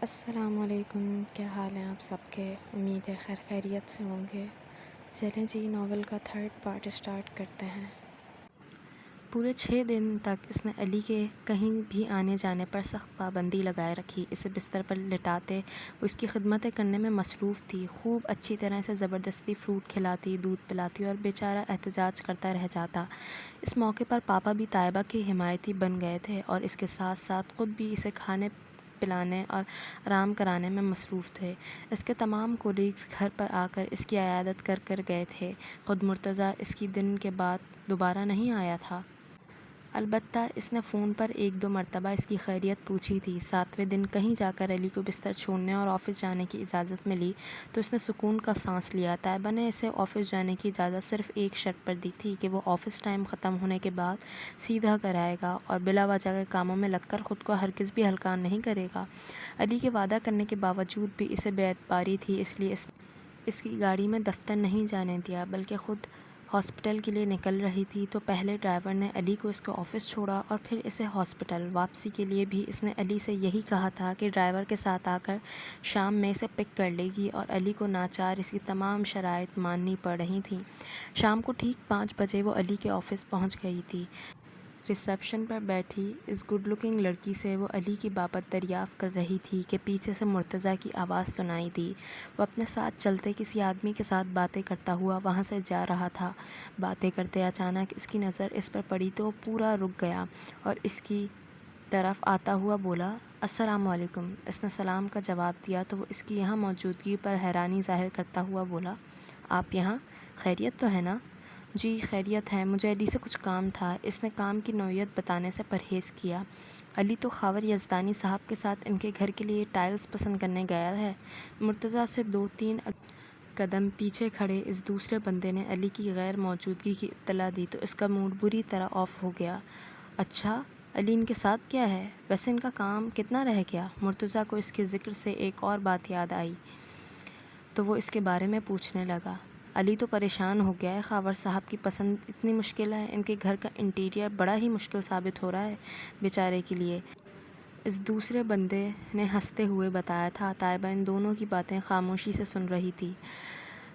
السلام علیکم، کیا حال ہیں آپ سب کے؟ امید ہے خیر خیریت سے ہوں گے۔ چلیں جی، ناول کا تھرڈ پارٹ اسٹارٹ کرتے ہیں۔ پورے 6 دن تک اس نے علی کے کہیں بھی آنے جانے پر سخت پابندی لگائے رکھی۔ اسے بستر پر لٹاتے وہ اس کی خدمتیں کرنے میں مصروف تھی، خوب اچھی طرح سے زبردستی فروٹ کھلاتی، دودھ پلاتی اور بیچارہ احتجاج کرتا رہ جاتا۔ اس موقع پر پاپا بھی طیبہ کے حمایتی بن گئے تھے اور اس کے ساتھ ساتھ خود بھی اسے کھانے پلانے اور آرام کرانے میں مصروف تھے۔ اس کے تمام کولیگز گھر پر آ کر اس کی عیادت کر کر گئے تھے۔ خود مرتضیٰ اس کی دن کے بعد دوبارہ نہیں آیا تھا۔ البتہ اس نے فون پر 1-2 مرتبہ اس کی خیریت پوچھی تھی۔ 7ویں دن کہیں جا کر علی کو بستر چھوڑنے اور آفس جانے کی اجازت ملی تو اس نے سکون کا سانس لیا۔ طیبہ نے اسے آفس جانے کی اجازت صرف ایک شرط پر دی تھی کہ وہ آفس ٹائم ختم ہونے کے بعد سیدھا گھر آئے گا اور بلا وجہ کے کاموں میں لگ کر خود کو ہرگز بھی ہلکا نہیں کرے گا۔ علی کے وعدہ کرنے کے باوجود بھی اسے بے اعتباری تھی، اس لیے اس کی گاڑی میں دفتر نہیں جانے دیا بلکہ خود ہاسپٹل کے لیے نکل رہی تھی تو پہلے ڈرائیور نے علی کو اس کے آفس چھوڑا اور پھر اسے ہاسپٹل۔ واپسی کے لیے بھی اس نے علی سے یہی کہا تھا کہ ڈرائیور کے ساتھ آ کر شام میں اسے پک کر لے گی اور علی کو ناچار اس کی تمام شرائط ماننی پڑ رہی تھیں۔ شام کو ٹھیک 5 بجے وہ علی کے آفس پہنچ گئی تھی۔ ریسیپشن پر بیٹھی اس گڈ لکنگ لڑکی سے وہ علی کی بابت دریافت کر رہی تھی کہ پیچھے سے مرتضیٰ کی آواز سنائی دی۔ وہ اپنے ساتھ چلتے کسی آدمی کے ساتھ باتیں کرتا ہوا وہاں سے جا رہا تھا۔ باتیں کرتے اچانک اس کی نظر اس پر پڑی تو وہ پورا رک گیا اور اس کی طرف آتا ہوا بولا، السلام علیکم۔ اس نے سلام کا جواب دیا تو وہ اس کی یہاں موجودگی پر حیرانی ظاہر کرتا ہوا بولا، آپ یہاں؟ خیریت تو ہے نا؟ جی خیریت ہے، مجھے علی سے کچھ کام تھا۔ اس نے کام کی نوعیت بتانے سے پرہیز کیا۔ علی تو خاور یزدانی صاحب کے ساتھ ان کے گھر کے لیے ٹائلز پسند کرنے گیا ہے۔ مرتضیٰ سے 2-3 قدم پیچھے کھڑے اس دوسرے بندے نے علی کی غیر موجودگی کی اطلاع دی تو اس کا موڈ بری طرح آف ہو گیا۔ اچھا، علی ان کے ساتھ کیا ہے؟ ویسے ان کا کام کتنا رہ گیا؟ مرتضیٰ کو اس کے ذکر سے ایک اور بات یاد آئی تو وہ اس کے بارے میں پوچھنے لگا۔ علی تو پریشان ہو گیا ہے، خاور صاحب کی پسند اتنی مشکل ہے، ان کے گھر کا انٹیریئر بڑا ہی مشکل ثابت ہو رہا ہے بیچارے کے لیے، اس دوسرے بندے نے ہنستے ہوئے بتایا تھا۔ طیبہ ان دونوں کی باتیں خاموشی سے سن رہی تھی۔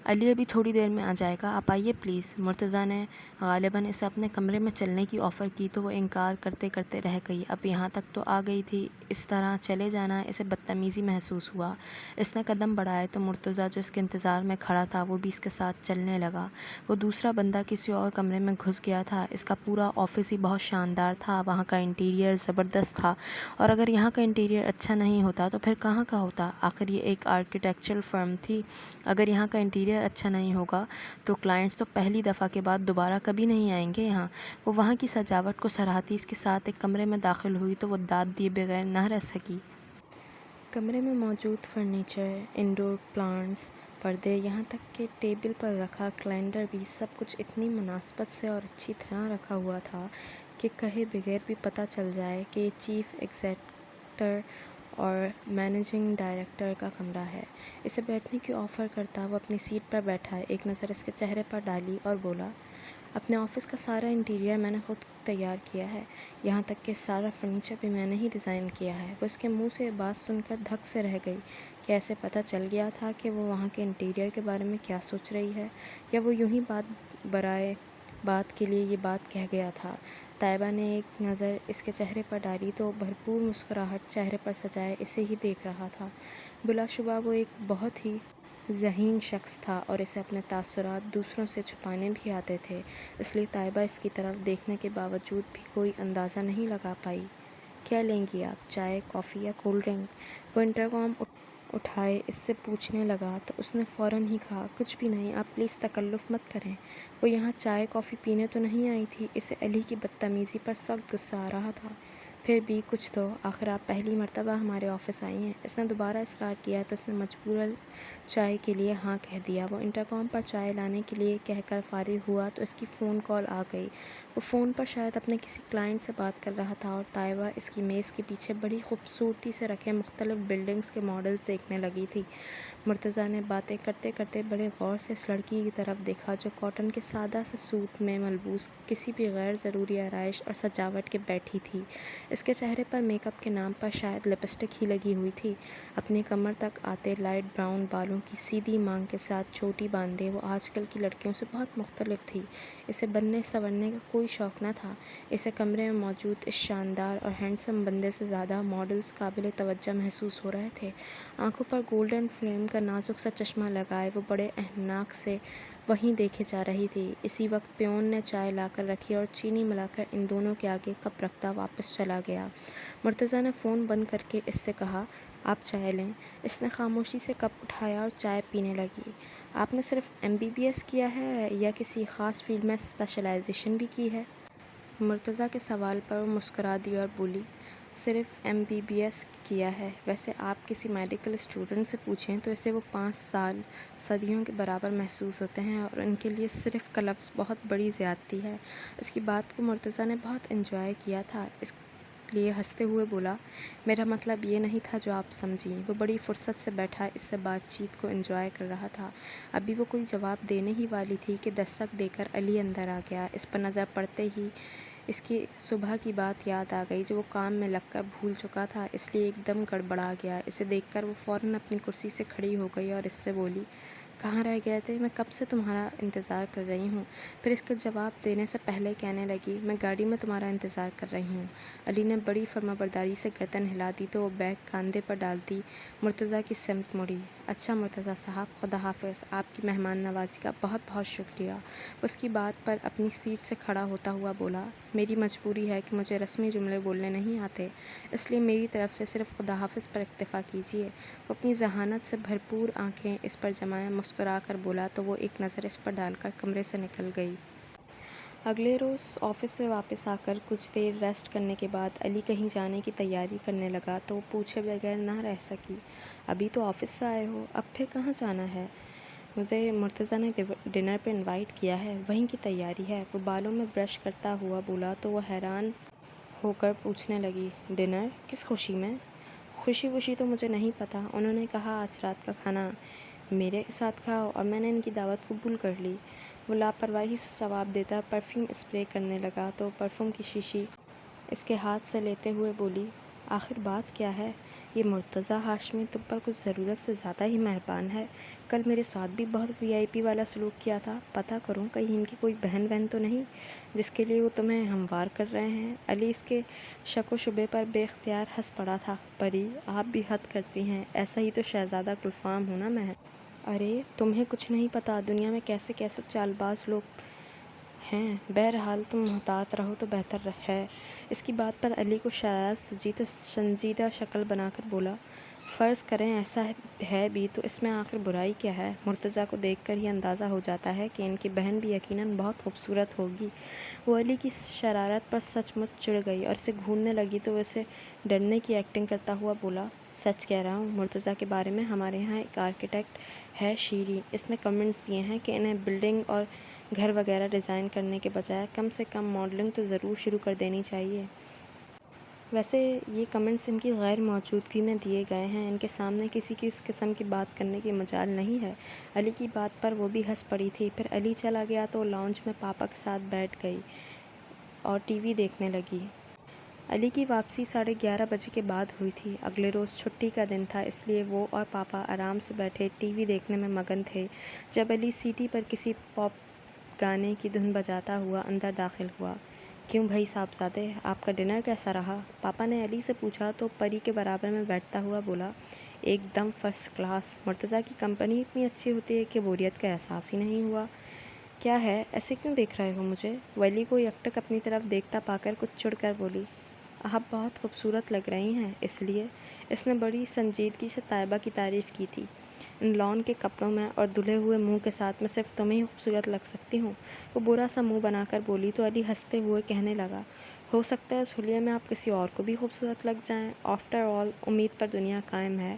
علی ابھی تھوڑی دیر میں آ جائے گا، آپ آئیے پلیز۔ مرتضیٰ نے غالباً اسے اپنے کمرے میں چلنے کی آفر کی تو وہ انکار کرتے کرتے رہ گئی۔ اب یہاں تک تو آ گئی تھی، اس طرح چلے جانا اسے بدتمیزی محسوس ہوا۔ اس نے قدم بڑھائے تو مرتضیٰ جو اس کے انتظار میں کھڑا تھا وہ بھی اس کے ساتھ چلنے لگا۔ وہ دوسرا بندہ کسی اور کمرے میں گھس گیا تھا۔ اس کا پورا آفس ہی بہت شاندار تھا، وہاں کا انٹیریئر زبردست تھا اور اگر یہاں کا انٹیریئر اچھا نہیں ہوتا تو پھر کہاں کا ہوتا؟ آخر یہ ایک آرکیٹیکچرل فرم تھی۔ اگر یہاں کا انٹیریئر اچھا نہیں ہوگا تو کلائنٹس تو پہلی دفعہ کے بعد دوبارہ کبھی نہیں آئیں گے یہاں۔ وہ وہاں کی سجاوٹ کو سراہتی اس کے ساتھ ایک کمرے میں داخل ہوئی تو وہ داد دیے بغیر نہ رہ سکی۔ کمرے میں موجود فرنیچر، انڈور پلانٹس، پردے، یہاں تک کہ ٹیبل پر رکھا کیلنڈر بھی سب کچھ اتنی مناسبت سے اور اچھی طرح رکھا ہوا تھا کہ کہے بغیر بھی پتہ چل جائے کہ یہ چیف ایگزیکٹر اور مینیجنگ ڈائریکٹر کا کمرہ ہے۔ اسے بیٹھنے کی آفر کرتا وہ اپنی سیٹ پر بیٹھا، ایک نظر اس کے چہرے پر ڈالی اور بولا، اپنے آفس کا سارا انٹیریئر میں نے خود تیار کیا ہے، یہاں تک کہ سارا فرنیچر بھی میں نے ہی ڈیزائن کیا ہے۔ وہ اس کے منہ سے یہ بات سن کر دھک سے رہ گئی کہ ایسے پتہ چل گیا تھا کہ وہ وہاں کے انٹیریئر کے بارے میں کیا سوچ رہی ہے یا وہ یوں ہی بات برائے بات کے لیے یہ بات کہہ گیا تھا۔ طیبہ نے ایک نظر اس کے چہرے پر ڈالی تو وہ بھرپور مسکراہٹ چہرے پر سجائے اسے ہی دیکھ رہا تھا۔ بلا شبہ وہ ایک بہت ہی ذہین شخص تھا اور اسے اپنے تاثرات دوسروں سے چھپانے بھی آتے تھے، اس لیے طیبہ اس کی طرف دیکھنے کے باوجود بھی کوئی اندازہ نہیں لگا پائی۔ کیا لیں گی آپ، چائے، کافی یا کولڈ ڈرنک؟ وہ انٹرکام اٹھائے اس سے پوچھنے لگا تو اس نے فوراً ہی کہا، کچھ بھی نہیں، آپ پلیز تکلف مت کریں۔ وہ یہاں چائے کافی پینے تو نہیں آئی تھی۔ اسے علی کی بدتمیزی پر سخت غصہ آ رہا تھا۔ پھر بھی کچھ تو، آخر آپ پہلی مرتبہ ہمارے آفس آئی ہیں۔ اس نے دوبارہ اصرار کیا تو اس نے مجبوراً چائے کے لیے ہاں کہہ دیا۔ وہ انٹرکام پر چائے لانے کے لیے کہہ کر فارغ ہوا تو اس کی فون کال آ گئی۔ وہ فون پر شاید اپنے کسی کلائنٹ سے بات کر رہا تھا اور طیبہ اس کی میز کے پیچھے بڑی خوبصورتی سے رکھے مختلف بلڈنگز کے ماڈلز دیکھنے لگی تھی۔ مرتضیٰ نے باتیں کرتے کرتے بڑے غور سے اس لڑکی کی طرف دیکھا جو کاٹن کے سادہ سے سوٹ میں ملبوس کسی بھی غیر ضروری آرائش اور سجاوٹ کے بیٹھی تھی۔ اس کے چہرے پر میک اپ کے نام پر شاید لپسٹک ہی لگی ہوئی تھی۔ اپنی کمر تک آتے لائٹ براؤن بالوں کی سیدھی مانگ کے ساتھ چوٹی باندھے وہ آج کل کی لڑکیوں سے بہت مختلف تھی۔ اسے بننے سنورنے کا کوئی شوق نہ تھا۔ اسے کمرے میں موجود اس شاندار اور ہینڈسم بندے سے زیادہ ماڈلز قابل توجہ محسوس ہو رہے تھے۔ آنکھوں پر گولڈن فلیم کا نازک سا چشمہ لگائے وہ بڑے احتناک سے وہیں دیکھے جا رہی تھی۔ اسی وقت پیون نے چائے لا کر رکھی اور چینی ملا کر ان دونوں کے آگے کپ رکھتا واپس چلا گیا۔ مرتضیٰ نے فون بند کر کے اس سے کہا، آپ چائے لیں۔ اس نے خاموشی سے کپ اٹھایا اور چائے پینے لگی۔ آپ نے صرف MBBS کیا ہے یا کسی خاص فیلڈ میں اسپیشلائزیشن بھی کی ہے؟ مرتضیٰ کے سوال پر وہ مسکرا دی اور بولی، صرف MBBS کیا ہے۔ ویسے آپ کسی میڈیکل اسٹوڈنٹ سے پوچھیں تو اسے وہ 5 سال صدیوں کے برابر محسوس ہوتے ہیں اور ان کے لیے صرف کا لفظ بہت بڑی زیادتی ہے۔ اس کی بات کو مرتضیٰ نے بہت انجوائے کیا تھا، اس لیے ہنستے ہوئے بولا، میرا مطلب یہ نہیں تھا جو آپ سمجھیں۔ وہ بڑی فرصت سے بیٹھا اس سے بات چیت کو انجوائے کر رہا تھا۔ ابھی وہ کوئی جواب دینے ہی والی تھی کہ دستک دے کر علی اندر آ گیا۔ اس پر نظر پڑتے ہی اس کی صبح کی بات یاد آ گئی جو وہ کام میں لگ کر بھول چکا تھا، اس لیے ایک دم گڑبڑا گیا۔ اسے دیکھ کر وہ فوراً اپنی کرسی سے کھڑی ہو گئی اور اس سے بولی، کہاں رہ گئے تھے؟ میں کب سے تمہارا انتظار کر رہی ہوں۔ پھر اس کے جواب دینے سے پہلے کہنے لگی، میں گاڑی میں تمہارا انتظار کر رہی ہوں۔ علی نے بڑی فرمانبرداری سے گردن ہلا دی تو وہ بیگ کاندھے پر ڈالتی مرتضیٰ کی سمت مڑی۔ اچھا مرتضیٰ صاحب، خدا حافظ۔ آپ کی مہمان نوازی کا بہت بہت شکریہ۔ اس کی بات پر اپنی سیٹ سے کھڑا ہوتا ہوا بولا، میری مجبوری ہے کہ مجھے رسمی جملے بولنے نہیں آتے، اس لیے میری طرف سے صرف خدا حافظ پر اکتفا کیجیے۔ وہ اپنی ذہانت سے بھرپور آنکھیں اس پر جمائے مسکرا کر بولا تو وہ ایک نظر اس پر ڈال کر کمرے سے نکل گئی۔ اگلے روز آفس سے واپس آ کر کچھ دیر ریسٹ کرنے کے بعد علی کہیں جانے کی تیاری کرنے لگا تو وہ پوچھے بغیر نہ رہ سکی، ابھی تو آفس سے آئے ہو، اب پھر کہاں جانا ہے؟ مجھے مرتضیٰ نے ڈنر پہ انوائٹ کیا ہے، وہیں کی تیاری ہے۔ وہ بالوں میں برش کرتا ہوا بولا تو وہ حیران ہو کر پوچھنے لگی، ڈنر؟ کس خوشی میں؟ خوشی وشی تو مجھے نہیں پتہ، انہوں نے کہا آج رات کا کھانا میرے ساتھ کھاؤ اور میں نے ان کی دعوت قبول کر لی۔ وہ لاپرواہی سے جواب دیتا پرفیوم اسپرے کرنے لگا تو پرفیوم کی شیشی اس کے ہاتھ سے لیتے ہوئے بولی، آخر بات کیا ہے؟ یہ مرتضیٰ ہاشمی تم پر کچھ ضرورت سے زیادہ ہی مہربان ہے۔ کل میرے ساتھ بھی بہت VIP والا سلوک کیا تھا، پتہ کروں کہیں ان کی کوئی بہن وہن تو نہیں جس کے لیے وہ تمہیں ہموار کر رہے ہیں۔ علی اس کے شک و شبے پر بے اختیار ہنس پڑا تھا، پری آپ بھی حد کرتی ہیں، ایسا ہی تو شہزادہ گلفام ہوں نا میں۔ ارے تمہیں کچھ نہیں پتہ دنیا میں کیسے کیسے چال باز لوگ ہیں، بہرحال تم محتاط رہو تو بہتر ہے۔ اس کی بات پر علی کو شرارت سوجی تو سنجیدہ شکل بنا کر بولا، فرض کریں ایسا ہے بھی تو اس میں آخر برائی کیا ہے؟ مرتضیٰ کو دیکھ کر ہی اندازہ ہو جاتا ہے کہ ان کی بہن بھی یقیناً بہت خوبصورت ہوگی۔ وہ علی کی شرارت پر سچ مچ چڑ گئی اور اسے گھورنے لگی تو وہ اسے ڈرنے کی ایکٹنگ کرتا ہوا بولا، سچ کہہ رہا ہوں، مرتضیٰ کے بارے میں ہمارے ہاں ایک آرکیٹیکٹ ہے شیری، اس نے کمنٹس دیے ہیں کہ انہیں بلڈنگ اور گھر وغیرہ ڈیزائن کرنے کے بجائے کم سے کم ماڈلنگ تو ضرور شروع کر دینی چاہیے۔ ویسے یہ کمنٹس ان کی غیر موجودگی میں دیے گئے ہیں، ان کے سامنے کسی کی اس قسم کی بات کرنے کی مجال نہیں ہے۔ علی کی بات پر وہ بھی ہنس پڑی تھی۔ پھر علی چلا گیا تو لاؤنج میں پاپا کے ساتھ بیٹھ گئی اور TV دیکھنے لگی۔ علی کی واپسی 11:30 بجے کے بعد ہوئی تھی۔ اگلے روز چھٹی کا دن تھا، اس لیے وہ اور پاپا آرام سے بیٹھے TV دیکھنے میں مگن تھے جب علی سیٹی پر کسی پاپ گانے کی دھن بجاتا ہوا اندر داخل ہوا۔ کیوں بھائی صاحبزادے، آپ کا ڈنر کیسا رہا؟ پاپا نے علی سے پوچھا تو پری کے برابر میں بیٹھتا ہوا بولا، ایک دم فرسٹ کلاس۔ مرتضیٰ کی کمپنی اتنی اچھی ہوتی ہے کہ بوریت کا احساس ہی نہیں ہوا۔ کیا ہے، ایسے کیوں دیکھ رہے ہو مجھے؟ وہ علی کو یکٹک اپنی طرف دیکھتا پا کر کچھ چڑ کر بولی، آپ بہت خوبصورت لگ رہی ہیں، اس لیے۔ اس نے بڑی سنجیدگی سے طیبہ کی تعریف کی تھی، ان لان کے کپڑوں میں اور دھلے ہوئے منہ کے ساتھ میں صرف تمہیں ہی خوبصورت لگ سکتی ہوں۔ وہ برا سا منہ بنا کر بولی تو علی ہنستے ہوئے کہنے لگا، ہو سکتا ہے اس حلیے میں آپ کسی اور کو بھی خوبصورت لگ جائیں، آفٹر آل امید پر دنیا قائم ہے۔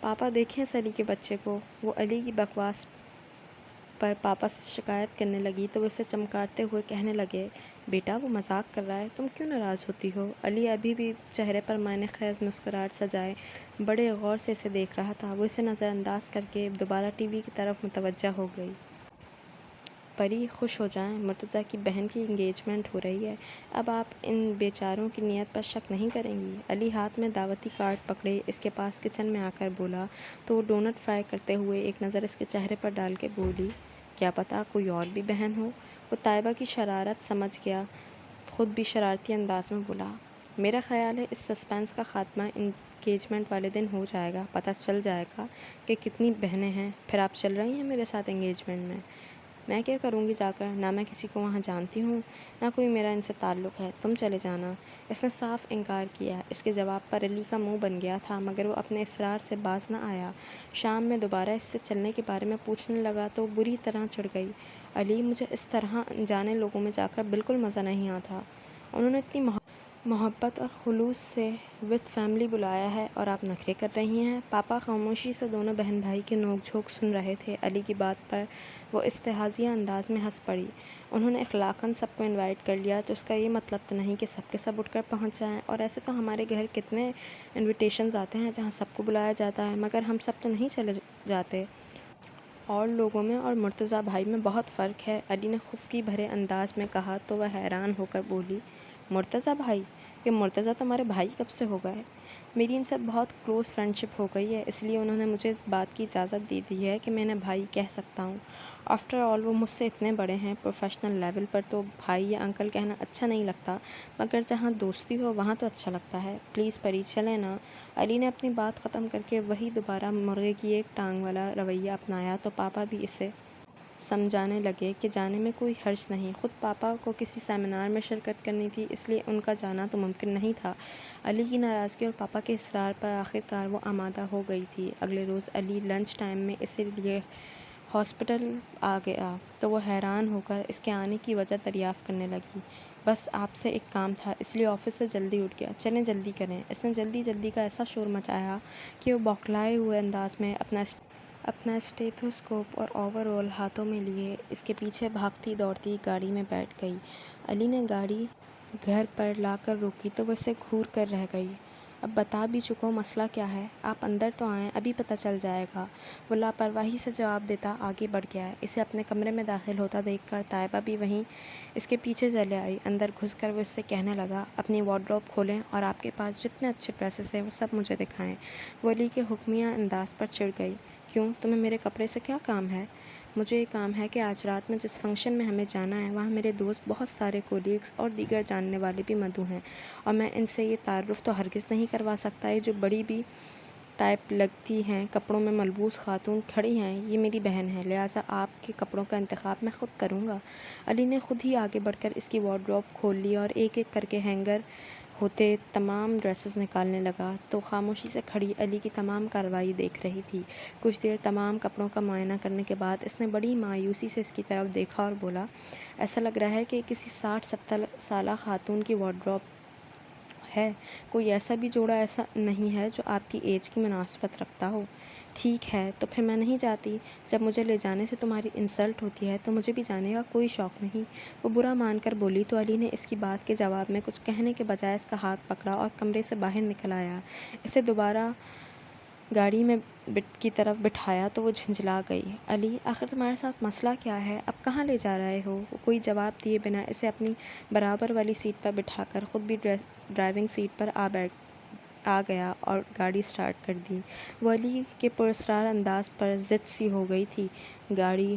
پاپا دیکھیں اس علی کے بچے کو۔ وہ علی کی بکواس پر پاپا سے شکایت کرنے لگی تو وہ اسے چمکارتے ہوئے کہنے لگے، بیٹا وہ مذاق کر رہا ہے، تم کیوں ناراض ہوتی ہو؟ علی ابھی بھی چہرے پر معنی خیز مسکراہٹ سجائے بڑے غور سے اسے دیکھ رہا تھا۔ وہ اسے نظر انداز کر کے دوبارہ ٹی وی کی طرف متوجہ ہو گئی۔ پری خوش ہو جائیں، مرتضیٰ کی بہن کی انگیجمنٹ ہو رہی ہے، اب آپ ان بیچاروں کی نیت پر شک نہیں کریں گی؟ علی ہاتھ میں دعوتی کارڈ پکڑے اس کے پاس کچن میں آ کر بولا تو وہ ڈونٹ فرائی کرتے ہوئے ایک نظر اس کے چہرے پر ڈال کے بولی، کیا پتہ کوئی اور بھی بہن ہو؟ وہ طیبہ کی شرارت سمجھ گیا، خود بھی شرارتی انداز میں بولا، میرا خیال ہے اس سسپینس کا خاتمہ انگیجمنٹ والے دن ہو جائے گا، پتہ چل جائے گا کہ کتنی بہنیں ہیں۔ پھر آپ چل رہی ہیں میرے ساتھ انگیجمنٹ میں؟ میں کیا کروں گی جا کر؟ نہ میں کسی کو وہاں جانتی ہوں، نہ کوئی میرا ان سے تعلق ہے، تم چلے جانا۔ اس نے صاف انکار کیا۔ اس کے جواب پر علی کا منہ بن گیا تھا، مگر وہ اپنے اصرار سے باز نہ آیا۔ شام میں دوبارہ اس سے چلنے کے بارے میں پوچھنے لگا تو بری طرح چڑھ گئی۔ علی، مجھے اس طرح انجانے لوگوں میں جا کر بالکل مزہ نہیں آتا۔ انہوں نے اتنی محبت اور خلوص سے وتھ فیملی بلایا ہے اور آپ نخرے کر رہی ہیں۔ پاپا خاموشی سے دونوں بہن بھائی کی نوک جھونک سن رہے تھے۔ علی کی بات پر وہ استہزائیہ انداز میں ہنس پڑی، انہوں نے اخلاقاً سب کو انوائٹ کر لیا تو اس کا یہ مطلب تو نہیں کہ سب کے سب اٹھ کر پہنچ جائیں، اور ایسے تو ہمارے گھر کتنے انویٹیشنز آتے ہیں جہاں سب کو بلایا جاتا ہے، مگر ہم سب تو نہیں چلے جاتے۔ اور لوگوں میں اور مرتضیٰ بھائی میں بہت فرق ہے، علی نے خفگی بھرے انداز میں کہا تو وہ حیران ہو کر بولی، مرتضیٰ بھائی؟ یہ مرتضیٰ تمہارے بھائی کب سے ہو گئے؟ میری ان سے بہت کلوز فرینڈشپ ہو گئی ہے، اس لیے انہوں نے مجھے اس بات کی اجازت دے دی ہے کہ میں انہیں بھائی کہہ سکتا ہوں۔ آفٹر آل وہ مجھ سے اتنے بڑے ہیں، پروفیشنل لیول پر تو بھائی یا انکل کہنا اچھا نہیں لگتا، مگر جہاں دوستی ہو وہاں تو اچھا لگتا ہے۔ پلیز پری چلیں نا۔ علی نے اپنی بات ختم کر کے وہی دوبارہ مرغے کی ایک ٹانگ والا رویہ اپنایا تو پاپا بھی اسے سمجھانے لگے کہ جانے میں کوئی حرج نہیں۔ خود پاپا کو کسی سیمینار میں شرکت کرنی تھی، اس لیے ان کا جانا تو ممکن نہیں تھا۔ علی کی ناراضگی اور پاپا کے اصرار پر آخر کار وہ آمادہ ہو گئی تھی۔ اگلے روز علی لنچ ٹائم میں اسی لیے ہاسپٹل آ گیا تو وہ حیران ہو کر اس کے آنے کی وجہ دریافت کرنے لگی۔ بس آپ سے ایک کام تھا، اس لیے آفس سے جلدی اٹھ گیا۔ چلیں جلدی کریں۔ اس نے جلدی جلدی کا ایسا شور مچایا کہ وہ بوکھلائے ہوئے انداز میں اپنا اسٹیتھوسکوپ اور اوور آل ہاتھوں میں لیے اس کے پیچھے بھاگتی دوڑتی گاڑی میں بیٹھ گئی۔ علی نے گاڑی گھر پر لا کر روکی تو وہ اسے گھور کر رہ گئی۔ اب بتا بھی چکا ہوں مسئلہ کیا ہے، آپ اندر تو آئیں، ابھی پتہ چل جائے گا۔ وہ لاپرواہی سے جواب دیتا آگے بڑھ گیا۔ اسے اپنے کمرے میں داخل ہوتا دیکھ کر طیبہ بھی وہیں اس کے پیچھے چلے آئی۔ اندر گھس کر وہ اس سے کہنے لگا، اپنی وارڈروب کھولیں اور آپ کے پاس جتنے اچھے ڈریسز ہیں وہ سب مجھے دکھائیں۔ وہ علی کے حکمیہ انداز پر چڑھ گئی، کیوں، تمہیں میرے کپڑے سے کیا کام ہے؟ مجھے یہ کام ہے کہ آج رات میں جس فنکشن میں ہمیں جانا ہے وہاں میرے دوست، بہت سارے کولیگز اور دیگر جاننے والے بھی مدعو ہیں، اور میں ان سے یہ تعارف تو ہرگز نہیں کروا سکتا۔ یہ جو بڑی بھی ٹائپ لگتی ہیں کپڑوں میں ملبوس خاتون کھڑی ہیں، یہ میری بہن ہے، لہٰذا آپ کے کپڑوں کا انتخاب میں خود کروں گا۔ علی نے خود ہی آگے بڑھ کر اس کی وارڈروب کھول لی اور ایک ایک کر کے ہینگر ہوتے تمام ڈریسز نکالنے لگا تو خاموشی سے کھڑی علی کی تمام کارروائی دیکھ رہی تھی۔ کچھ دیر تمام کپڑوں کا معائنہ کرنے کے بعد اس نے بڑی مایوسی سے اس کی طرف دیکھا اور بولا، ایسا لگ رہا ہے کہ کسی 60-70 سالہ خاتون کی وارڈروب ہے، کوئی ایسا بھی جوڑا ایسا نہیں ہے جو آپ کی ایج کی مناسبت رکھتا ہو۔ ٹھیک ہے تو پھر میں نہیں جاتی، جب مجھے لے جانے سے تمہاری انسلٹ ہوتی ہے تو مجھے بھی جانے کا کوئی شوق نہیں، وہ برا مان کر بولی تو علی نے اس کی بات کے جواب میں کچھ کہنے کے بجائے اس کا ہاتھ پکڑا اور کمرے سے باہر نکل آیا۔ اسے دوبارہ گاڑی میں کی طرف بٹھایا تو وہ جھنجھلا گئی۔ علی، آخر تمہارے ساتھ مسئلہ کیا ہے؟ اب کہاں لے جا رہے ہو؟ وہ کوئی جواب دیے بنا اسے اپنی برابر والی سیٹ پر بٹھا کر خود بھی ڈرائیونگ سیٹ پر آ گیا اور گاڑی سٹارٹ کر دی۔ وہ علی کے پراسرار انداز پر ضد سی ہو گئی تھی۔ گاڑی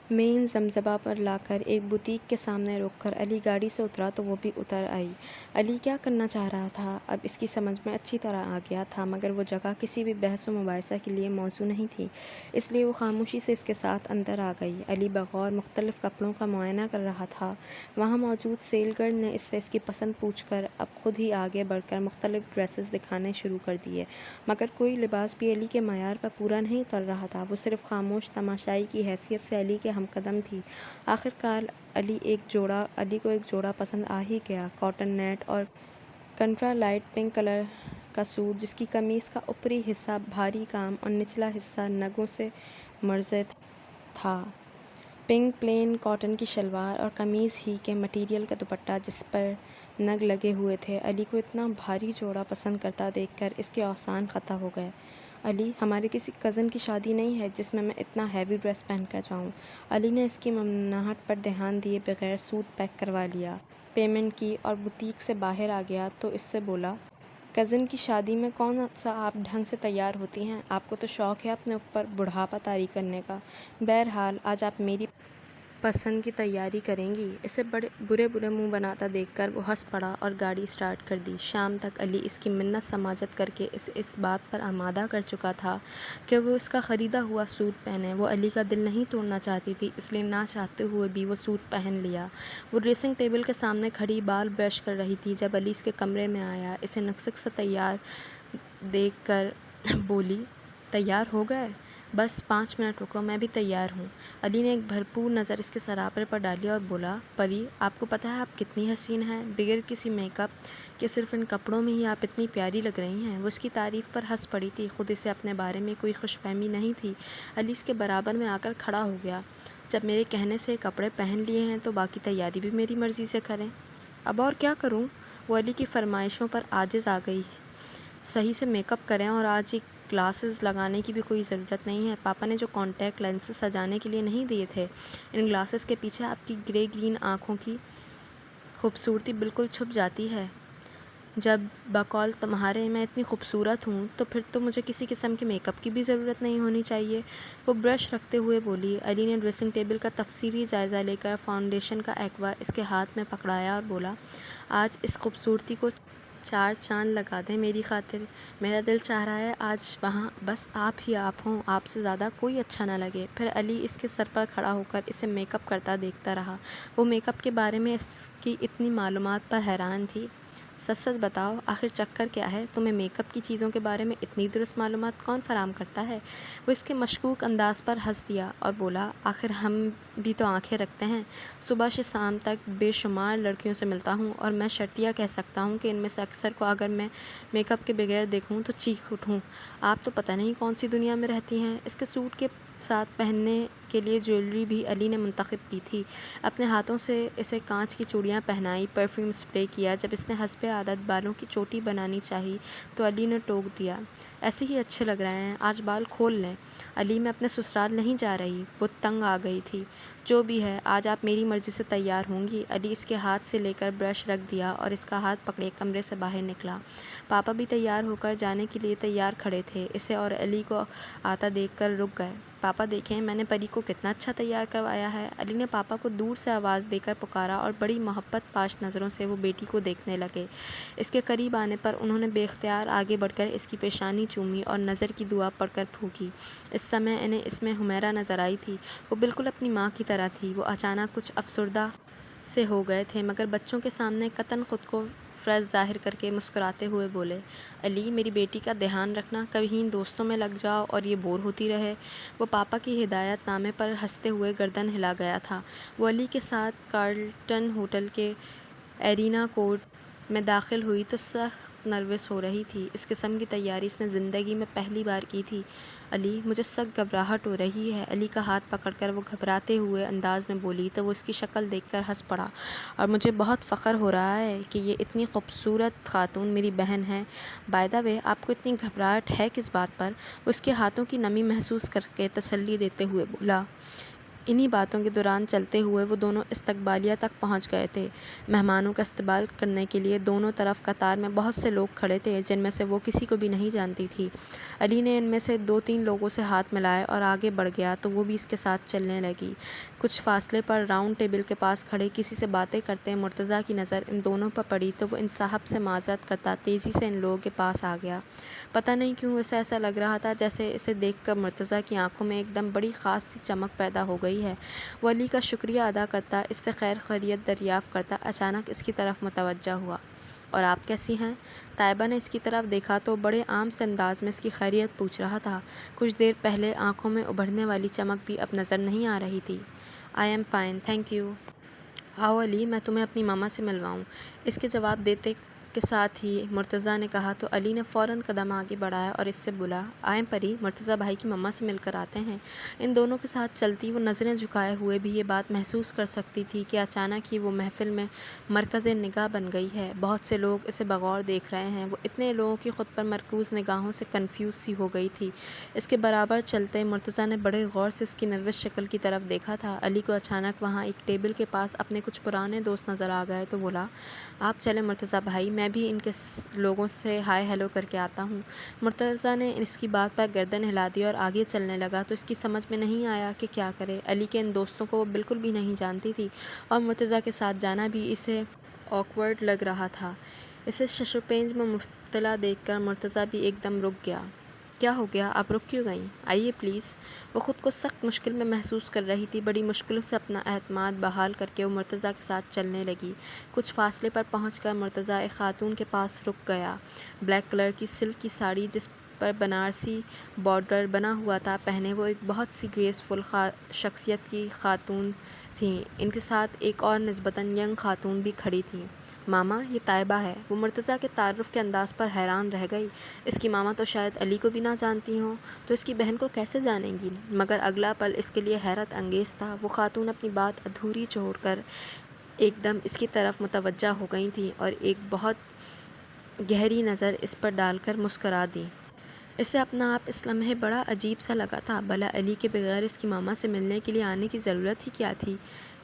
مین زمزمہ پر لا کر ایک بوتیک کے سامنے روک کر علی گاڑی سے اترا تو وہ بھی اتر آئی۔ علی کیا کرنا چاہ رہا تھا اب اس کی سمجھ میں اچھی طرح آ گیا تھا، مگر وہ جگہ کسی بھی بحث و مباحثہ کے لیے موزوں نہیں تھی، اس لیے وہ خاموشی سے اس کے ساتھ اندر آ گئی۔ علی بغور مختلف کپڑوں کا معائنہ کر رہا تھا۔ وہاں موجود سیل گرل نے اس سے اس کی پسند پوچھ کر اب خود ہی آگے بڑھ کر مختلف ڈریسز دکھانے شروع کر دیے، مگر کوئی لباس بھی علی کے معیار پر پورا نہیں اتر رہا تھا۔ وہ صرف خاموش تماشائی کی حیثیت سے علی کے ہم قدم تھی۔ آخر کار علی کو ایک جوڑا پسند آ ہی گیا، کاٹن نیٹ اور کنٹرا لائٹ پنک کلر کا سوٹ، جس کی قمیص کا اوپری حصہ بھاری کام اور نچلا حصہ نگوں سے مرزے تھا۔ پنک پلین کاٹن کی شلوار اور قمیض ہی کے مٹیریل کا دوپٹہ جس پر نگ لگے ہوئے تھے۔ علی کو اتنا بھاری جوڑا پسند کرتا دیکھ کر اس کے اوزان قطع ہو گئے۔ علی، ہمارے کسی کزن کی شادی نہیں ہے جس میں میں اتنا ہیوی ڈریس پہن کر جاؤں۔ علی نے اس کی ممنوعات پر دھیان دیے بغیر سوٹ پیک کروا لیا، پیمنٹ کی اور بوتیک سے باہر آ گیا تو اس سے بولا، کزن کی شادی میں کون سا آپ ڈھنگ سے تیار ہوتی ہیں؟ آپ کو تو شوق ہے اپنے اوپر بڑھاپا طاری کرنے کا۔ بہرحال آج آپ میری پسند کی تیاری کریں گی۔ اسے برے منہ بناتا دیکھ کر وہ ہنس پڑا اور گاڑی اسٹارٹ کر دی۔ شام تک علی اس کی منت سماجت کر کے اسے اس بات پر آمادہ کر چکا تھا کہ وہ اس کا خریدا ہوا سوٹ پہنے۔ وہ علی کا دل نہیں توڑنا چاہتی تھی، اس لیے نہ چاہتے ہوئے بھی وہ سوٹ پہن لیا۔ وہ ڈریسنگ ٹیبل کے سامنے کھڑی بال برش کر رہی تھی جب علی اس کے کمرے میں آیا۔ اسے نکسک سے تیار دیکھ کر بولی، تیار ہو گئے؟ بس 5 منٹ رکو، میں بھی تیار ہوں۔ علی نے ایک بھرپور نظر اس کے سراپر پر ڈالی اور بولا، پری، آپ کو پتہ ہے آپ کتنی حسین ہیں؟ بغیر کسی میک اپ کے صرف ان کپڑوں میں ہی آپ اتنی پیاری لگ رہی ہیں۔ وہ اس کی تعریف پر ہنس پڑی تھی، خود اسے اپنے بارے میں کوئی خوش فہمی نہیں تھی۔ علی اس کے برابر میں آ کر کھڑا ہو گیا، جب میرے کہنے سے کپڑے پہن لیے ہیں تو باقی تیاری بھی میری مرضی سے کریں۔ اب اور کیا کروں؟ وہ علی کی فرمائشوں پر عاجز آ گئی۔ صحیح سے میک اپ کریں اور آج یہ گلاسز لگانے کی بھی کوئی ضرورت نہیں ہے۔ پاپا نے جو کانٹیکٹ لینسز سجانے کے لیے نہیں دیے تھے، ان گلاسز کے پیچھے آپ کی گرے گرین آنکھوں کی خوبصورتی بالکل چھپ جاتی ہے۔ جب بقول تمہارے میں اتنی خوبصورت ہوں تو پھر تو مجھے کسی قسم کے میک اپ کی بھی ضرورت نہیں ہونی چاہیے، وہ برش رکھتے ہوئے بولی۔ علی نے ڈریسنگ ٹیبل کا تفصیلی جائزہ لے کر فاؤنڈیشن کا ایکوا اس کے ہاتھ میں پکڑایا اور بولا، آج اس خوبصورتی کو 4 چاند لگا دیں میری خاطر۔ میرا دل چاہ رہا ہے آج وہاں بس آپ ہی آپ ہوں، آپ سے زیادہ کوئی اچھا نہ لگے۔ پھر علی اس کے سر پر کھڑا ہو کر اسے میک اپ کرتا دیکھتا رہا۔ وہ میک اپ کے بارے میں اس کی اتنی معلومات پر حیران تھی۔ سچ سچ بتاؤ، آخر چکر کیا ہے؟ تمہیں میک اپ کی چیزوں کے بارے میں اتنی درست معلومات کون فراہم کرتا ہے؟ وہ اس کے مشکوک انداز پر ہنس دیا اور بولا، آخر ہم بھی تو آنکھیں رکھتے ہیں۔ صبح سے شام تک بے شمار لڑکیوں سے ملتا ہوں اور میں شرطیہ کہہ سکتا ہوں کہ ان میں سے اکثر کو اگر میں میک اپ کے بغیر دیکھوں تو چیخ اٹھوں۔ آپ تو پتہ نہیں کون سی دنیا میں رہتی ہیں۔ اس کے سوٹ کے ساتھ پہننے کے لیے جیولری بھی علی نے منتخب کی تھی۔ اپنے ہاتھوں سے اسے کانچ کی چوڑیاں پہنائی، پرفیوم اسپرے کیا۔ جب اس نے حسب عادت بالوں کی چوٹی بنانی چاہی تو علی نے ٹوک دیا، ایسے ہی اچھے لگ رہے ہیں، آج بال کھول لیں۔ علی، میں اپنے سسرال نہیں جا رہی، وہ تنگ آ گئی تھی۔ جو بھی ہے، آج آپ میری مرضی سے تیار ہوں گی۔ علی اس کے ہاتھ سے لے کر برش رکھ دیا اور اس کا ہاتھ پکڑے کمرے سے باہر نکلا۔ پاپا بھی تیار ہو کر جانے کے لیے تیار کھڑے تھے، اسے اور علی کو آتا دیکھ کر رک گئے۔ پاپا دیکھیں میں نے پری کو کتنا اچھا تیار کروایا ہے۔ علی نے پاپا کو دور سے آواز دے کر پکارا اور بڑی محبت پاش نظروں سے وہ بیٹی کو دیکھنے لگے۔ اس کے قریب آنے پر انہوں نے بے اختیار آگے بڑھ کر اس کی پیشانی چومی اور نظر کی دعا پڑھ کر پھونکی۔ اس سمے انہیں اس میں حمیرہ نظر آئی تھی، وہ بالکل اپنی ماں کی طرح تھی۔ وہ اچانک کچھ افسردہ سے ہو گئے تھے، مگر بچوں کے سامنے قطعاً خود کو فرض ظاہر کر کے مسکراتے ہوئے بولے، علی، میری بیٹی کا دھیان رکھنا، کہیں دوستوں میں لگ جاؤ اور یہ بور ہوتی رہے۔ وہ پاپا کی ہدایت نامے پر ہنستے ہوئے گردن ہلا گیا تھا۔ وہ علی کے ساتھ کارلٹن ہوٹل کے ایرینا کوڈ میں داخل ہوئی تو سخت نروس ہو رہی تھی۔ اس قسم کی تیاری اس نے زندگی میں پہلی بار کی تھی۔ علی، مجھے سخت گھبراہٹ ہو رہی ہے، علی کا ہاتھ پکڑ کر وہ گھبراتے ہوئے انداز میں بولی تو وہ اس کی شکل دیکھ کر ہنس پڑا، اور مجھے بہت فخر ہو رہا ہے کہ یہ اتنی خوبصورت خاتون میری بہن ہے۔ بائی دا وے، آپ کو اتنی گھبراہٹ ہے کس بات پر؟ وہ اس کے ہاتھوں کی نمی محسوس کر کے تسلی دیتے ہوئے بولا۔ انہی باتوں کے دوران چلتے ہوئے وہ دونوں استقبالیہ تک پہنچ گئے تھے۔ مہمانوں کا استقبال کرنے کے لیے دونوں طرف قطار میں بہت سے لوگ کھڑے تھے جن میں سے وہ کسی کو بھی نہیں جانتی تھی۔ علی نے ان میں سے 2-3 لوگوں سے ہاتھ ملائے اور آگے بڑھ گیا تو وہ بھی اس کے ساتھ چلنے لگی۔ کچھ فاصلے پر راؤنڈ ٹیبل کے پاس کھڑے کسی سے باتیں کرتے مرتضیٰ کی نظر ان دونوں پر پڑی تو وہ ان صاحب سے معذرت کرتا تیزی سے ان لوگوں کے پاس آ گیا۔ پتہ نہیں کیوں اسے ایسا لگ رہا تھا جیسے اسے دیکھ کر مرتضیٰ کی آنکھوں میں ایک دم بڑی خاص سی چمک پیدا ہو گئی ہے۔ وہ علی کا شکریہ ادا کرتا، اس سے خیر خیریت دریافت کرتا اچانک اس کی طرف متوجہ ہوا، اور آپ کیسی ہیں؟ طیبہ نے اس کی طرف دیکھا تو بڑے عام سے انداز میں اس کی خیریت پوچھ رہا تھا۔ کچھ دیر پہلے آنکھوں میں ابھرنے والی چمک بھی اب نظر نہیں آ رہی تھی۔ I am fine, thank you. آؤ علی، میں تمہیں اپنی ماما سے ملواؤں۔ اس کے جواب دیتے کے ساتھ ہی مرتضیٰ نے کہا تو علی نے فوراً قدم آگے بڑھایا اور اس سے بولا، آئیں پری، مرتضیٰ بھائی کی مما سے مل کر آتے ہیں۔ ان دونوں کے ساتھ چلتی وہ نظریں جھکائے ہوئے بھی یہ بات محسوس کر سکتی تھی کہ اچانک ہی وہ محفل میں مرکز نگاہ بن گئی ہے۔ بہت سے لوگ اسے بغور دیکھ رہے ہیں۔ وہ اتنے لوگوں کی خود پر مرکوز نگاہوں سے کنفیوز سی ہو گئی تھی۔ اس کے برابر چلتے مرتضیٰ نے بڑے غور سے اس کی نروس شکل کی طرف دیکھا تھا۔ علی کو اچانک وہاں ایک ٹیبل کے پاس اپنے کچھ پرانے دوست نظر آ گئے تو بولا، آپ چلیں مرتضیٰ بھائی، میں بھی ان کے لوگوں سے ہائے ہیلو کر کے آتا ہوں۔ مرتضیٰ نے اس کی بات پر گردن ہلا دی اور آگے چلنے لگا تو اس کی سمجھ میں نہیں آیا کہ کیا کرے۔ علی کے ان دوستوں کو وہ بالکل بھی نہیں جانتی تھی اور مرتضیٰ کے ساتھ جانا بھی اسے آکورڈ لگ رہا تھا۔ اسے شش و پنج میں مبتلا دیکھ کر مرتضیٰ بھی ایک دم رک گیا۔ کیا ہو گیا، آپ رک کیوں گئیں؟ آئیے پلیز۔ وہ خود کو سخت مشکل میں محسوس کر رہی تھی۔ بڑی مشکل سے اپنا اعتماد بحال کر کے وہ مرتضیٰ کے ساتھ چلنے لگی۔ کچھ فاصلے پر پہنچ کر مرتضیٰ ایک خاتون کے پاس رک گیا۔ بلیک کلر کی سلک کی ساڑی جس پر بنارسی بارڈر بنا ہوا تھا پہنے وہ ایک بہت سی گریسفل شخصیت کی خاتون تھیں۔ ان کے ساتھ ایک اور نسبتاً ینگ خاتون بھی کھڑی تھی۔ ماما، یہ طیبہ ہے۔ وہ مرتضیٰ کے تعارف کے انداز پر حیران رہ گئی۔ اس کی ماما تو شاید علی کو بھی نہ جانتی ہوں تو اس کی بہن کو کیسے جانیں گی؟ مگر اگلا پل اس کے لیے حیرت انگیز تھا۔ وہ خاتون اپنی بات ادھوری چھوڑ کر ایک دم اس کی طرف متوجہ ہو گئی تھیں اور ایک بہت گہری نظر اس پر ڈال کر مسکرا دی۔ اسے اپنا آپ اس لمحے بڑا عجیب سا لگا تھا۔ بھلا علی کے بغیر اس کی ماما سے ملنے کے لیے آنے کی ضرورت ہی کیا تھی؟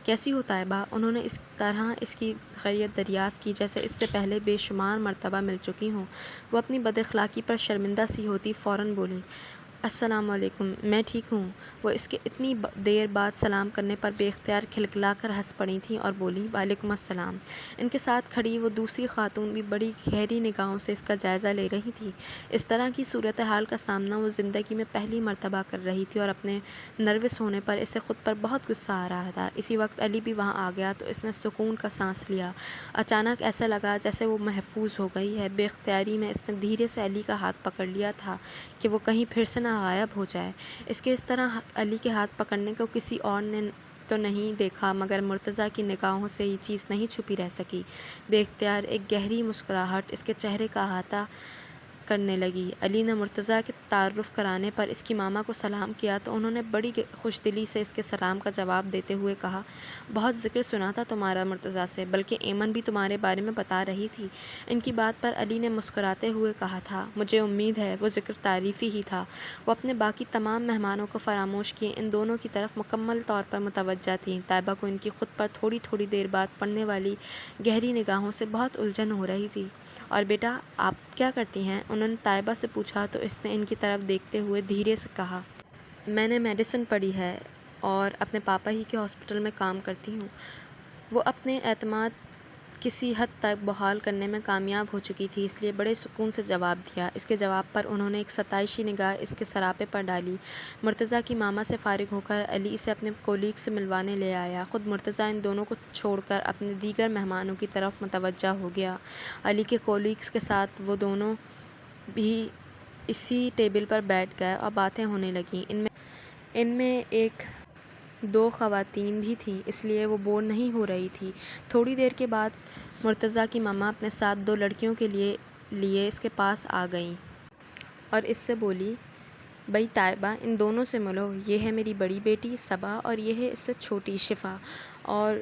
کیسی ہو طیبہ؟ انہوں نے اس طرح اس کی خیریت دریافت کی جیسے اس سے پہلے بے شمار مرتبہ مل چکی ہوں۔ وہ اپنی بد اخلاقی پر شرمندہ سی ہوتی فوراً بولی، السلام علیکم، میں ٹھیک ہوں۔ وہ اس کے اتنی دیر بعد سلام کرنے پر بے اختیار کھلکھلا کر ہنس پڑی تھیں اور بولی، وعلیکم السلام۔ ان کے ساتھ کھڑی وہ دوسری خاتون بھی بڑی گہری نگاہوں سے اس کا جائزہ لے رہی تھی۔ اس طرح کی صورتحال کا سامنا وہ زندگی میں پہلی مرتبہ کر رہی تھی اور اپنے نروس ہونے پر اسے خود پر بہت غصہ آ رہا تھا۔ اسی وقت علی بھی وہاں آ گیا تو اس نے سکون کا سانس لیا۔ اچانک ایسا لگا جیسے وہ محفوظ ہو گئی ہے۔ بے اختیاری میں اس نے دھیرے سے علی کا ہاتھ پکڑ لیا تھا کہ وہ کہیں پھر سے نہ غائب ہو جائے۔ اس کے اس طرح علی کے ہاتھ پکڑنے کو کسی اور نے تو نہیں دیکھا مگر مرتضیٰ کی نگاہوں سے یہ چیز نہیں چھپی رہ سکی۔ بے اختیار ایک گہری مسکراہٹ اس کے چہرے کا احاطہ کرنے لگی۔ علی نے مرتضیٰ کے تعارف کرانے پر اس کی ماما کو سلام کیا تو انہوں نے بڑی خوش دلی سے اس کے سلام کا جواب دیتے ہوئے کہا، بہت ذکر سنا تھا تمہارا مرتضیٰ سے، بلکہ ایمن بھی تمہارے بارے میں بتا رہی تھی۔ ان کی بات پر علی نے مسکراتے ہوئے کہا تھا، مجھے امید ہے وہ ذکر تعریفی ہی تھا۔ وہ اپنے باقی تمام مہمانوں کو فراموش کیے ان دونوں کی طرف مکمل طور پر متوجہ تھیں۔ طیبہ کو ان کی خود پر تھوڑی تھوڑی دیر بعد پڑنے والی گہری نگاہوں سے بہت الجھن ہو رہی تھی۔ اور بیٹا، آپ کیا کرتی ہیں؟ انہوں نے طیبہ سے پوچھا تو اس نے ان کی طرف دیکھتے ہوئے دھیرے سے کہا، میں نے میڈیسن پڑھی ہے اور اپنے پاپا ہی کے ہاسپٹل میں کام کرتی ہوں۔ وہ اپنے اعتماد کسی حد تک بحال کرنے میں کامیاب ہو چکی تھی، اس لیے بڑے سکون سے جواب دیا۔ اس کے جواب پر انہوں نے ایک ستائشی نگاہ اس کے سراپے پر ڈالی۔ مرتضیٰ کی ماما سے فارغ ہو کر علی اسے اپنے کولیگ سے ملوانے لے آیا۔ خود مرتضیٰ ان دونوں کو چھوڑ کر اپنے دیگر مہمانوں کی طرف متوجہ ہو گیا۔ علی کے کولیگز کے ساتھ وہ دونوں بھی اسی ٹیبل پر بیٹھ گئے اور باتیں ہونے لگیں۔ ان میں ایک دو خواتین بھی تھیں، اس لیے وہ بور نہیں ہو رہی تھی۔ تھوڑی دیر کے بعد مرتضیٰ کی ماما اپنے ساتھ دو لڑکیوں کے لیے اس کے پاس آ گئیں اور اس سے بولی، بھئی طیبہ، ان دونوں سے ملو، یہ ہے میری بڑی بیٹی صبا اور یہ ہے اس سے چھوٹی شفا۔ اور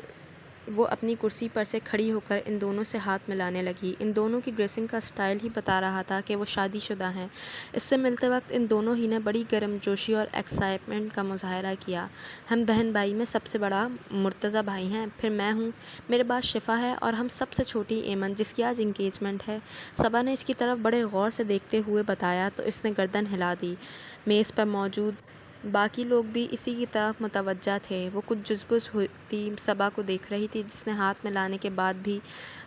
وہ اپنی کرسی پر سے کھڑی ہو کر ان دونوں سے ہاتھ ملانے لگی۔ ان دونوں کی ڈریسنگ کا سٹائل ہی بتا رہا تھا کہ وہ شادی شدہ ہیں۔ اس سے ملتے وقت ان دونوں ہی نے بڑی گرم جوشی اور ایکسائٹمنٹ کا مظاہرہ کیا۔ ہم بہن بھائی میں سب سے بڑا مرتضیٰ بھائی ہیں، پھر میں ہوں، میرے بعد شفا ہے اور ہم سب سے چھوٹی ایمن جس کی آج انگیجمنٹ ہے۔ صبا نے اس کی طرف بڑے غور سے دیکھتے ہوئے بتایا تو اس نے گردن ہلا دی۔ میز پر موجود باقی لوگ بھی اسی کی طرف متوجہ تھے۔ وہ کچھ جزبز ہوتی صبا کو دیکھ رہی تھی جس نے ہاتھ ملانے کے بعد بھی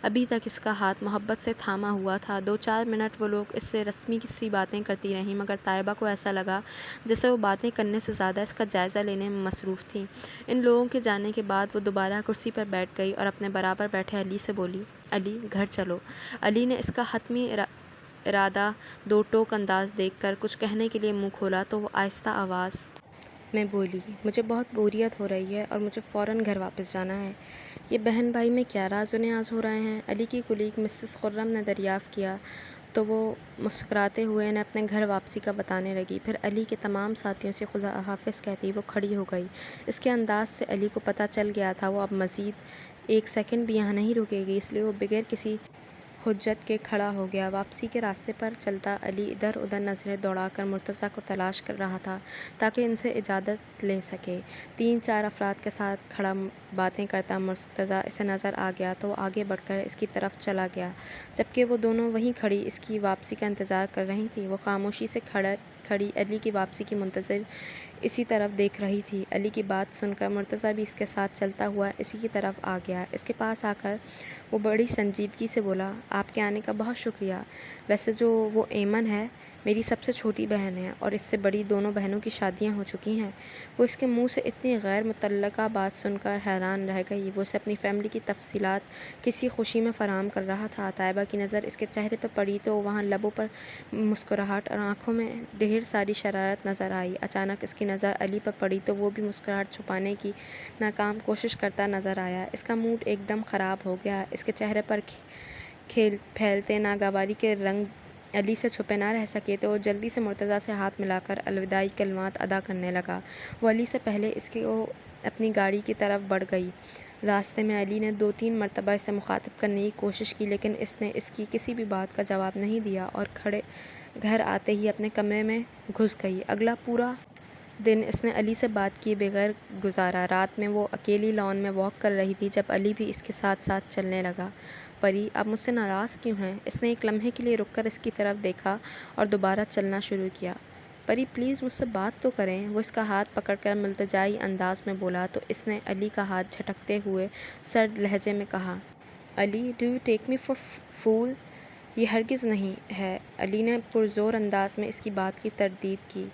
ابھی تک اس کا ہاتھ محبت سے تھاما ہوا تھا۔ 2-4 منٹ وہ لوگ اس سے رسمی سی باتیں کرتی رہیں مگر طیبہ کو ایسا لگا جیسے وہ باتیں کرنے سے زیادہ اس کا جائزہ لینے میں مصروف تھیں۔ ان لوگوں کے جانے کے بعد وہ دوبارہ کرسی پر بیٹھ گئی اور اپنے برابر بیٹھے علی سے بولی، علی، گھر چلو۔ علی نے اس کا حتمی ارادہ دو ٹوک انداز دیکھ کر کچھ کہنے کے لیے منہ کھولا تو وہ آہستہ آواز میں بولی، مجھے بہت بوریت ہو رہی ہے اور مجھے فوراً گھر واپس جانا ہے۔ یہ بہن بھائی میں کیا راز و نیاز ہو رہے ہیں؟ علی کی کلیگ مسز خرم نے دریافت کیا تو وہ مسکراتے ہوئے انہیں اپنے گھر واپسی کا بتانے لگی۔ پھر علی کے تمام ساتھیوں سے خدا حافظ کہتی وہ کھڑی ہو گئی۔ اس کے انداز سے علی کو پتہ چل گیا تھا وہ اب مزید ایک سیکنڈ بھی یہاں نہیں رکے گی، اس لیے وہ بغیر کسی حجت کے کھڑا ہو گیا۔ واپسی کے راستے پر چلتا علی ادھر ادھر نظریں دوڑا کر مرتضیٰ کو تلاش کر رہا تھا تاکہ ان سے اجازت لے سکے۔ 3-4 افراد کے ساتھ کھڑا باتیں کرتا مرتضیٰ اسے نظر آ گیا تو وہ آگے بڑھ کر اس کی طرف چلا گیا، جبکہ وہ دونوں وہیں کھڑی اس کی واپسی کا انتظار کر رہی تھیں۔ وہ خاموشی سے کھڑی علی کی واپسی کی منتظر اسی طرف دیکھ رہی تھی۔ علی کی بات سن کر مرتضیٰ بھی اس کے ساتھ چلتا ہوا اسی کی طرف آ گیا۔ اس کے پاس آ کر وہ بڑی سنجیدگی سے بولا، آپ کے آنے کا بہت شکریہ۔ ویسے جو وہ ایمن ہے میری سب سے چھوٹی بہن ہے اور اس سے بڑی دونوں بہنوں کی شادیاں ہو چکی ہیں۔ وہ اس کے منہ سے اتنی غیر متعلقہ بات سن کر حیران رہ گئی۔ وہ اسے اپنی فیملی کی تفصیلات کسی خوشی میں فراہم کر رہا تھا۔ طیبہ کی نظر اس کے چہرے پر پڑی تو وہاں لبوں پر مسکراہٹ اور آنکھوں میں ڈھیر ساری شرارت نظر آئی۔ اچانک اس کی نظر علی پر پڑی تو وہ بھی مسکراہٹ چھپانے کی ناکام کوشش کرتا نظر آیا۔ اس کا موڈ ایک دم خراب ہو گیا۔ اس کے چہرے پر پھیلتے ناگواری کے رنگ علی سے چھپے نہ رہ سکے تو وہ جلدی سے مرتضیٰ سے ہاتھ ملا کر الوداعی کلمات ادا کرنے لگا۔ وہ علی سے پہلے اس کے اپنی گاڑی کی طرف بڑھ گئی۔ راستے میں علی نے 2-3 مرتبہ اسے مخاطب کرنے کی کوشش کی لیکن اس نے اس کی کسی بھی بات کا جواب نہیں دیا اور گھر آتے ہی اپنے کمرے میں گھس گئی۔ اگلا پورا دن اس نے علی سے بات کیے بغیر گزارا۔ رات میں وہ اکیلی لان میں واک کر رہی تھی جب علی بھی اس کے ساتھ ساتھ چلنے لگا۔ پری، آپ مجھ سے ناراض کیوں ہیں؟ اس نے ایک لمحے کے لیے رک کر اس کی طرف دیکھا اور دوبارہ چلنا شروع کیا۔ پری پلیز مجھ سے بات تو کریں، وہ اس کا ہاتھ پکڑ کر ملتجائی انداز میں بولا تو اس نے علی کا ہاتھ جھٹکتے ہوئے سرد لہجے میں کہا، Ali do you take me for fool? یہ ہرگز نہیں ہے۔ علی نے پرزور انداز میں اس کی بات کی تردید کی۔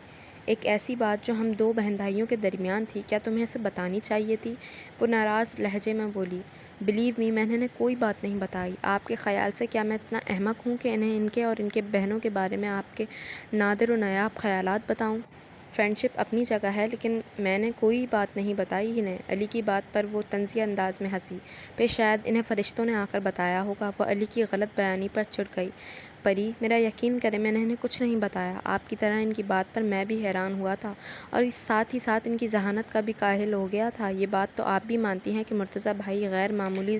ایک ایسی بات جو ہم 2 بہن بھائیوں کے درمیان تھی، کیا تمہیں اسے بتانی چاہیے تھی؟ وہ ناراض لہجے میں بولی، بلیو می میں نے کوئی بات نہیں بتائی۔ آپ کے خیال سے کیا میں اتنا احمق ہوں کہ انہیں ان کے اور ان کے بہنوں کے بارے میں آپ کے نادر و نایاب خیالات بتاؤں؟ فرینڈشپ اپنی جگہ ہے لیکن میں نے کوئی بات نہیں بتائی انہیں۔ علی کی بات پر وہ طنزیہ انداز میں ہنسی۔ پھر شاید انہیں فرشتوں نے آ کر بتایا ہوگا۔ وہ علی کی غلط بیانی پر چڑھ گئی۔ پری، میرا یقین کریں میں نے انہیں کچھ نہیں بتایا۔ آپ کی طرح ان کی بات پر میں بھی حیران ہوا تھا اور ساتھ ہی ساتھ ان کی ذہانت کا بھی کاہل ہو گیا تھا۔ یہ بات تو آپ بھی مانتی ہیں کہ مرتضیٰ بھائی غیر معمولی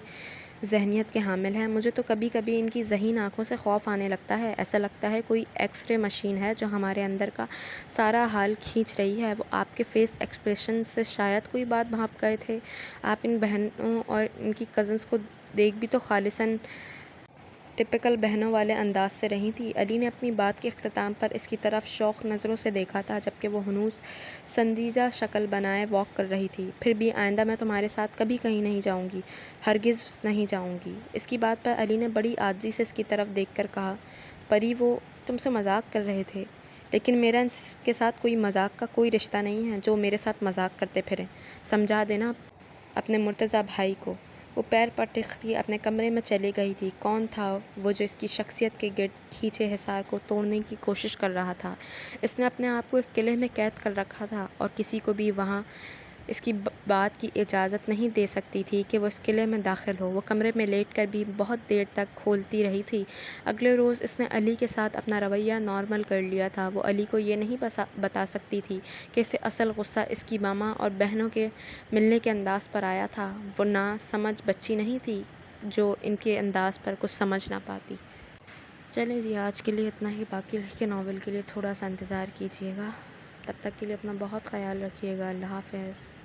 ذہنیت کے حامل ہیں۔ مجھے تو کبھی کبھی ان کی ذہین آنکھوں سے خوف آنے لگتا ہے۔ ایسا لگتا ہے کوئی ایکس رے مشین ہے جو ہمارے اندر کا سارا حال کھینچ رہی ہے۔ وہ آپ کے فیس ایکسپریشن سے شاید کوئی بات بھانپ گئے تھے۔ آپ ان بہنوں اور ان کی کزنز کو دیکھ بھی تو خالصاً ٹپکل بہنوں والے انداز سے رہی تھی۔ علی نے اپنی بات کے اختتام پر اس کی طرف شوق نظروں سے دیکھا تھا جبکہ وہ ہنوز سنجیدہ شکل بنائے واک کر رہی تھی۔ پھر بھی آئندہ میں تمہارے ساتھ کبھی کہیں نہیں جاؤں گی، ہرگز نہیں جاؤں گی۔ اس کی بات پر علی نے بڑی عاجزی سے اس کی طرف دیکھ کر کہا، پری وہ تم سے مذاق کر رہے تھے لیکن میرا اس کے ساتھ کوئی مذاق کا کوئی رشتہ نہیں ہے جو میرے ساتھ مذاق کرتے پھریں۔ سمجھا دینا اپنے مرتضیٰ بھائی کو۔ وہ پیر پٹکتی اپنے کمرے میں چلی گئی تھی۔ کون تھا وہ جو اس کی شخصیت کے گرد کھینچے حصار کو توڑنے کی کوشش کر رہا تھا؟ اس نے اپنے آپ کو ایک قلعے میں قید کر رکھا تھا اور کسی کو بھی وہاں اس کی بات کی اجازت نہیں دے سکتی تھی کہ وہ اس قلعے میں داخل ہو۔ وہ کمرے میں لیٹ کر بھی بہت دیر تک کھولتی رہی تھی۔ اگلے روز اس نے علی کے ساتھ اپنا رویہ نارمل کر لیا تھا۔ وہ علی کو یہ نہیں بتا سکتی تھی کہ اسے اصل غصہ اس کی ماما اور بہنوں کے ملنے کے انداز پر آیا تھا۔ وہ نا سمجھ بچی نہیں تھی جو ان کے انداز پر کچھ سمجھ نہ پاتی۔ چلیں جی آج کے لیے اتنا ہی، باقی کے ناول کے لیے تھوڑا سا انتظار کیجیے گا۔ تب تک کے لیے اپنا بہت خیال رکھیے گا۔ اللہ حافظ۔